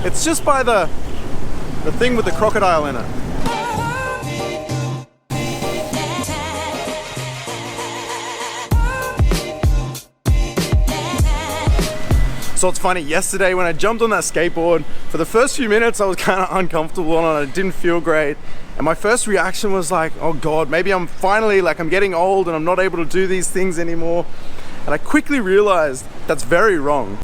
It's just by the thing with the crocodile in it. So it's funny, yesterday when I jumped on that skateboard, for the first few minutes I was kind of uncomfortable and it didn't feel great. And my first reaction was like, oh God, maybe I'm finally, like I'm getting old and I'm not able to do these things anymore. And I quickly realized that's very wrong.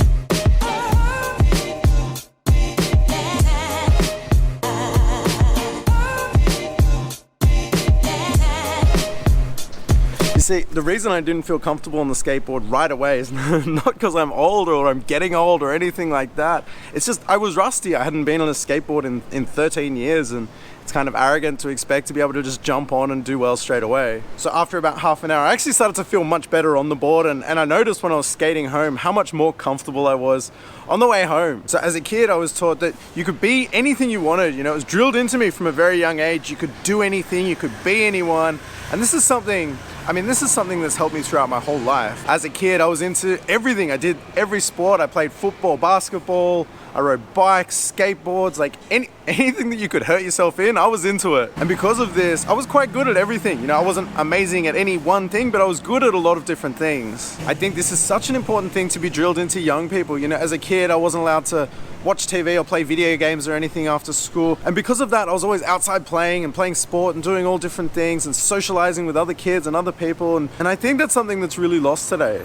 You see, the reason I didn't feel comfortable on the skateboard right away is not because I'm old or I'm getting old or anything like that. It's just I was rusty. I hadn't been on a skateboard in 13 years, and it's kind of arrogant to expect to be able to just jump on and do well straight away. So after about half an hour, I actually started to feel much better on the board, and I noticed when I was skating home how much more comfortable I was on the way home. So as a kid, I was taught that you could be anything you wanted. You know, it was drilled into me from a very young age. You could do anything, you could be anyone. And this is something that's helped me throughout my whole life. As a kid, I was into everything. I did every sport. I played football, basketball, I rode bikes, skateboards, like anything that you could hurt yourself in, I was into it. And because of this, I was quite good at everything. You know, I wasn't amazing at any one thing, but I was good at a lot of different things. I think this is such an important thing to be drilled into young people. You know, as a kid, I wasn't allowed to watch TV or play video games or anything after school. And because of that, I was always outside playing sport and doing all different things and socializing with other kids and other people. And I think that's something that's really lost today.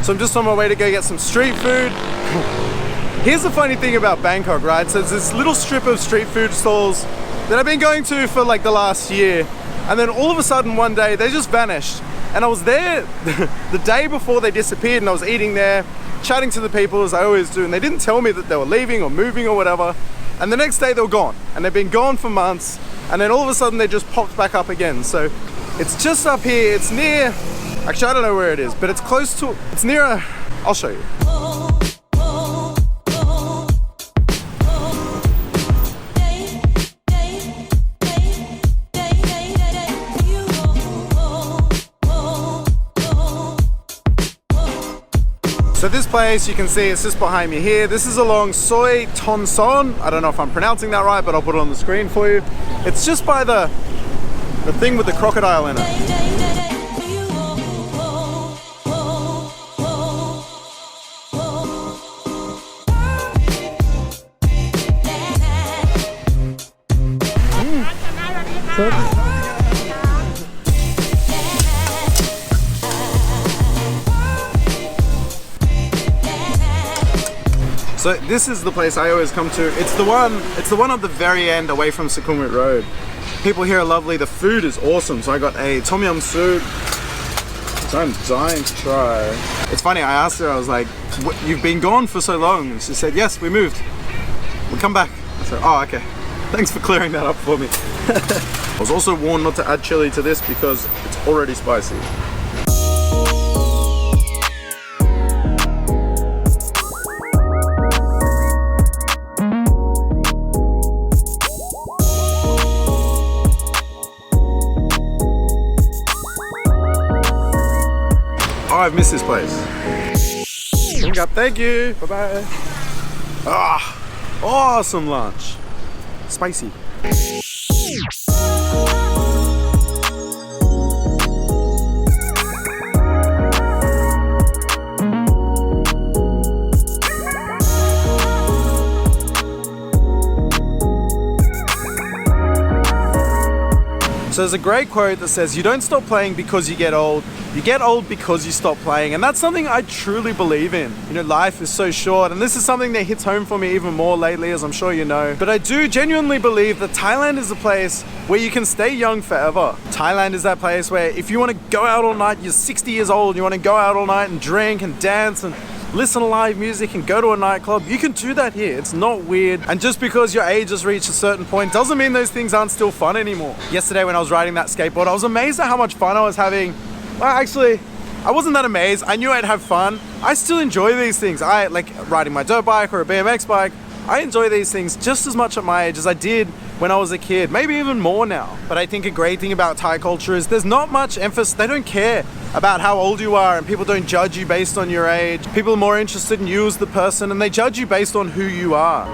So I'm just on my way to go get some street food. Here's the funny thing about Bangkok, right? So there's this little strip of street food stalls that I've been going to for like the last year. And then all of a sudden one day they just vanished. And I was there the day before they disappeared, and I was eating there, chatting to the people as I always do. And they didn't tell me that they were leaving or moving or whatever. And the next day they were gone. And they've been gone for months. And then all of a sudden they just popped back up again. So it's just up here. It's near, actually I don't know where it is, but it's close to, it's near a, I'll show you. So this place, you can see it's just behind me here. This is along Soi Ton Son. I don't know if I'm pronouncing that right, but I'll put it on the screen for you. It's just by the thing with the crocodile in it. So this is the place I always come to. It's the one at the very end away from Sukhumvit Road. People here are lovely, the food is awesome. So I got a tom yum soup, which I'm dying to try. It's funny, I asked her, I was like, you've been gone for so long? And she said, yes, we moved. We'll come back. I said, oh, okay. Thanks for clearing that up for me. I was also warned not to add chili to this because it's already spicy. Oh, I've missed this place. Thank you. Bye-bye. Ah, awesome lunch. Spicy. So there's a great quote that says, you don't stop playing because you get old because you stop playing. And that's something I truly believe in. You know, life is so short, and this is something that hits home for me even more lately, as I'm sure you know. But I do genuinely believe that Thailand is a place where you can stay young forever. Thailand is that place where if you want to go out all night, you're 60 years old, you want to go out all night and drink and dance and listen to live music and go to a nightclub, you can do that here. It's not weird. And just because your age has reached a certain point doesn't mean those things aren't still fun anymore. Yesterday when I was riding that skateboard, I was amazed at how much fun I was having. Well, actually, I wasn't that amazed. I knew I'd have fun. I still enjoy these things. I like riding my dirt bike or a BMX bike. I enjoy these things just as much at my age as I did when I was a kid, maybe even more now. But I think a great thing about Thai culture is there's not much emphasis. They don't care about how old you are, and people don't judge you based on your age. People are more interested in you as the person, and they judge you based on who you are.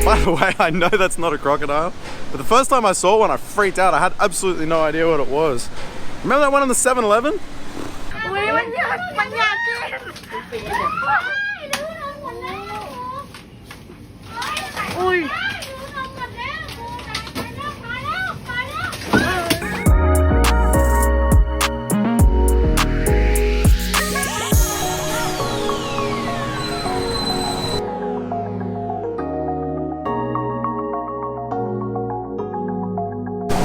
By the way, I know that's not a crocodile, but the first time I saw one, I freaked out. I had absolutely no idea what it was. Remember that one on the 7-Eleven?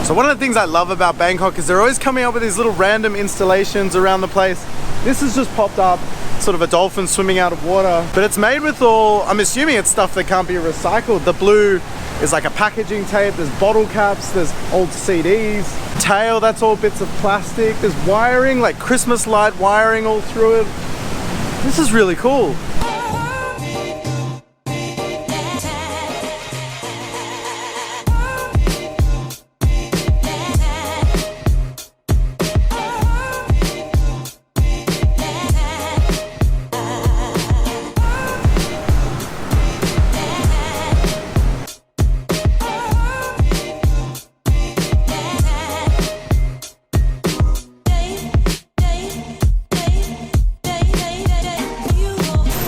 So one of the things I love about Bangkok is they're always coming up with these little random installations around the place. This has just popped up, sort of a dolphin swimming out of water, but it's made with all, I'm assuming it's stuff that can't be recycled. The blue is like a packaging tape, there's bottle caps, there's old CDs. Tail, that's all bits of plastic. There's wiring, like Christmas light wiring all through it. This is really cool.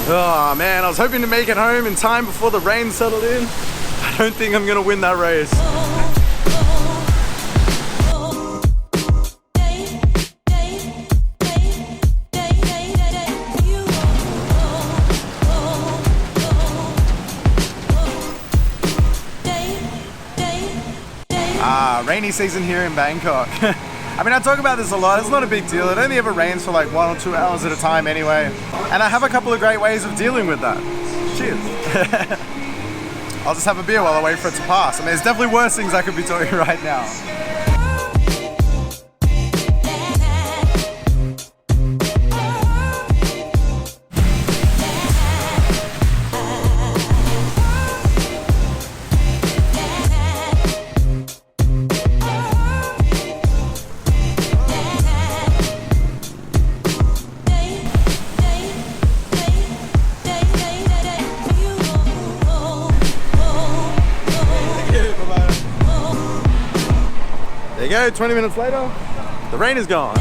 Oh man, I was hoping to make it home in time before the rain settled in. I don't think I'm gonna win that race. Rainy season here in Bangkok. I mean, I talk about this a lot. It's not a big deal. It only ever rains for like 1 or 2 hours at a time anyway. And I have a couple of great ways of dealing with that. Cheers. I'll just have a beer while I wait for it to pass. I mean, there's definitely worse things I could be doing right now. There you go, 20 minutes later, the rain is gone.